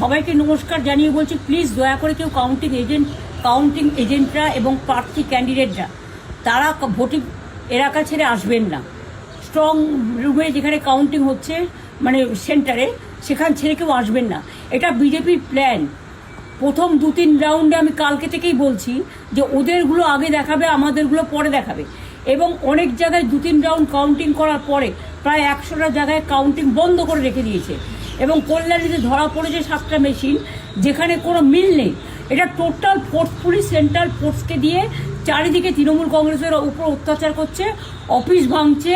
সবাইকে নমস্কার জানিয়ে বলছি, প্লিজ দয়া করে কেউ কাউন্টিং এজেন্টরা এবং প্রার্থী ক্যান্ডিডেটরা তারা ভোটিং এলাকা ছেড়ে আসবেন না। স্ট্রং রুমে যেখানে কাউন্টিং হচ্ছে, মানে সেন্টারে, সেখান ছেড়ে কেউ আসবেন না। এটা বিজেপির প্ল্যান। প্রথম 2-3 রাউন্ডে আমি কালকে থেকেই বলছি যে ওদেরগুলো আগে দেখাবে, আমাদেরগুলো পরে দেখাবে। এবং অনেক জায়গায় 2-3 রাউন্ড কাউন্টিং করার পরে প্রায় 100টা জায়গায় কাউন্টিং বন্ধ করে রেখে দিয়েছে। এবং কল্যাণীতে ধরা পড়েছে 7টা মেশিন, যেখানে কোনো মিল নেই। এটা টোটাল ফোর্সফুলি সেন্ট্রাল ফোর্সকে দিয়ে চারিদিকে তৃণমূল কংগ্রেসের উপর অত্যাচার করছে, অফিস ভাঙছে,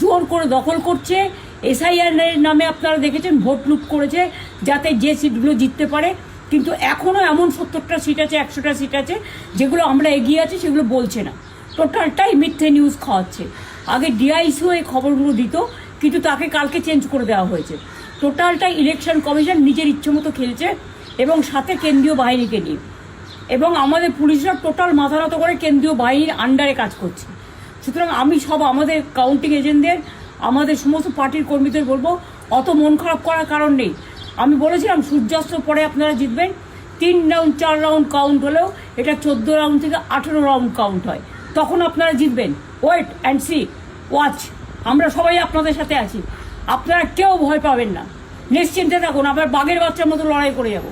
জোর করে দখল করছে। এসআইআর নামে আপনারা দেখেছেন ভোট লুট করেছে যাতে যে সিটগুলো জিততে পারে। কিন্তু এখনও এমন 70টা সিট আছে, 100টা সিট আছে যেগুলো আমরা এগিয়ে আছি, সেগুলো বলছে না। টোটালটাই মিথ্যে নিউজ খাওয়াচ্ছে। আগে ডিআইসিও এই খবরগুলো দিত, কিন্তু তাকে কালকে চেঞ্জ করে দেওয়া হয়েছে। টোটালটাই ইলেকশন কমিশন নিজের ইচ্ছে মতো খেলছে, এবং সাথে কেন্দ্রীয় বাহিনীকে নিয়ে। এবং আমাদের পুলিশরা টোটাল মাথা নত করে কেন্দ্রীয় বাহিনীর আন্ডারে কাজ করছে। সুতরাং আমি আমাদের কাউন্টিং এজেন্টদের, আমাদের সমস্ত পার্টির কর্মীদের বলবো, অত মন খারাপ করার কারণ নেই। আমি বলেছিলাম সূর্যাস্ত পরে আপনারা জিতবেন। 3 রাউন্ড 4 রাউন্ড কাউন্ট হলেও এটা 14 রাউন্ড থেকে 18 রাউন্ড কাউন্ট হয়, তখন আপনারা জিতবেন। Wait and see, watch. আমরা সবাই আপনাদের সাথে আছি, আপনারা কেউ ভয় পাবেন না, নিশ্চিন্তে থাকুন। আবার বাঘের বাচ্চার মতো লড়াই করে যাব।